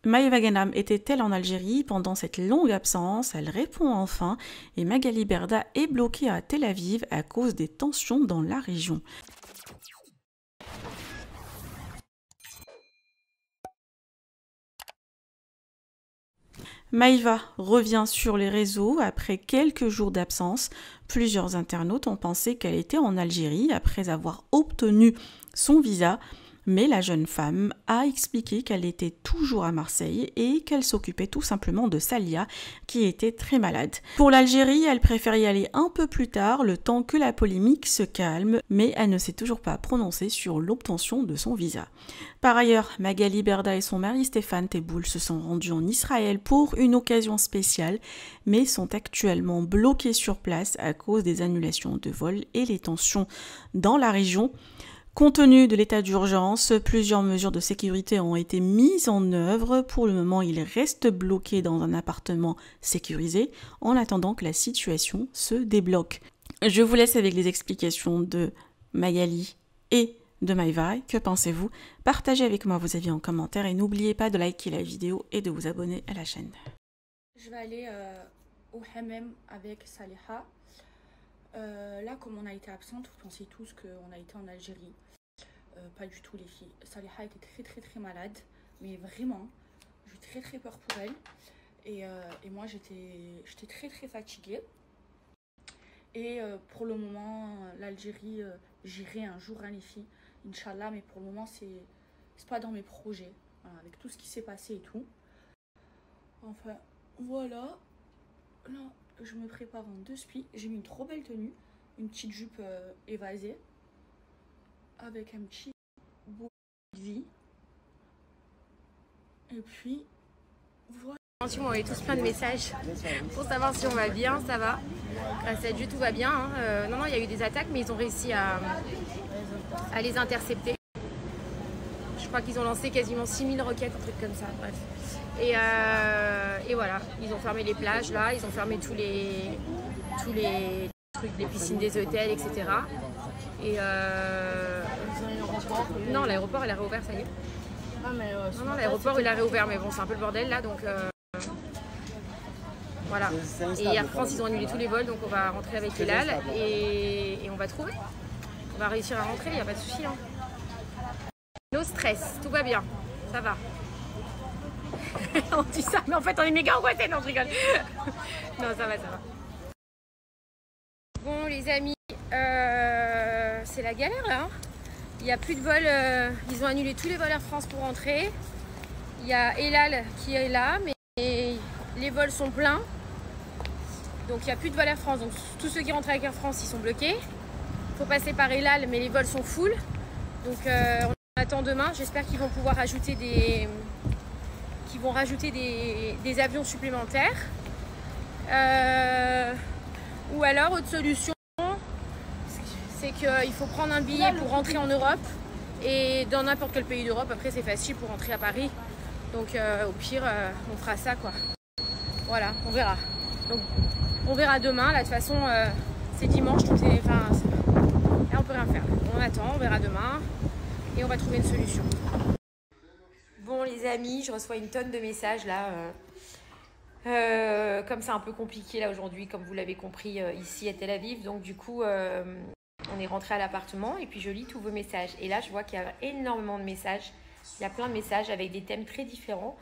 Maïva Ghenam était-elle en Algérie pendant cette longue absence? Elle répond enfin et Magali Berda est bloquée à Tel Aviv à cause des tensions dans la région. Maïva revient sur les réseaux après quelques jours d'absence. Plusieurs internautes ont pensé qu'elle était en Algérie après avoir obtenu son visa, mais la jeune femme a expliqué qu'elle était toujours à Marseille et qu'elle s'occupait tout simplement de Salia, qui était très malade. Pour l'Algérie, elle préfère y aller un peu plus tard, le temps que la polémique se calme, mais elle ne s'est toujours pas prononcée sur l'obtention de son visa. Par ailleurs, Magali Berda et son mari Stéphane Tebboul se sont rendus en Israël pour une occasion spéciale, mais sont actuellement bloqués sur place à cause des annulations de vols et les tensions dans la région. Compte tenu de l'état d'urgence, plusieurs mesures de sécurité ont été mises en œuvre. Pour le moment, il reste bloqué dans un appartement sécurisé en attendant que la situation se débloque. Je vous laisse avec les explications de Magali et de Maïva. Que pensez-vous? Partagez avec moi vos avis en commentaire et n'oubliez pas de liker la vidéo et de vous abonner à la chaîne. Je vais aller au Hammam avec Saliha. Là, comme on a été absente, vous pensez tous qu'on a été en Algérie. Pas du tout, les filles. Saliha était très malade, mais vraiment, j'ai très peur pour elle. Et moi, j'étais très fatiguée. Et pour le moment, l'Algérie, j'irai un jour, hein, les filles, Inch'Allah, mais pour le moment, c'est pas dans mes projets, voilà, avec tout ce qui s'est passé et tout. Enfin, voilà. Là, je me prépare en deux spies. J'ai mis une trop belle tenue, une petite jupe évasée, avec un petit bout de vie. Et puis, voilà. Tu m'as envoyé tous plein de messages pour savoir si on va bien, ça va. Grâce à Dieu, tout va bien. Hein. Non, il y a eu des attaques, mais ils ont réussi à les intercepter. Je crois qu'ils ont lancé quasiment 6000 roquettes, un truc comme ça, bref. Et voilà, ils ont fermé les plages là, ils ont fermé tous les trucs, les piscines des hôtels, etc. Et non, l'aéroport il a réouvert, ça y est. Non, l'aéroport il a réouvert, mais bon, c'est un peu le bordel là, donc voilà. Et Air France, ils ont annulé tous les vols, donc on va rentrer avec Elal et on va trouver. On va réussir à rentrer, il n'y a pas de souci. Hein. No stress, tout va bien, ça va. On dit ça, mais en fait on est méga angoissés, non je rigole. Non, ça va. Bon les amis, c'est la galère là. Hein. Il n'y a plus de vol, ils ont annulé tous les vols Air France pour rentrer. Il y a Elal qui est là, mais les vols sont pleins. Donc il n'y a plus de vol Air France. Donc tous ceux qui rentrent avec Air France, ils sont bloqués. Il faut passer par Elal, mais les vols sont full. Donc on attend demain. J'espère qu'ils vont pouvoir ajouter des avions supplémentaires. Ou alors, autre solution, c'est qu'il faut prendre un billet pour rentrer en Europe. Et dans n'importe quel pays d'Europe, après c'est facile pour rentrer à Paris. Donc au pire, on fera ça quoi. Voilà, on verra. Donc on verra demain. Là de toute façon, c'est dimanche, donc là on peut rien faire. On attend, on verra demain. Et on va trouver une solution. Bon les amis, je reçois une tonne de messages là. Comme c'est un peu compliqué là aujourd'hui, comme vous l'avez compris ici à Tel Aviv. Donc du coup, on est rentré à l'appartement et puis je lis tous vos messages. Et là, je vois qu'il y a énormément de messages. Il y a plein de messages avec des thèmes très différents.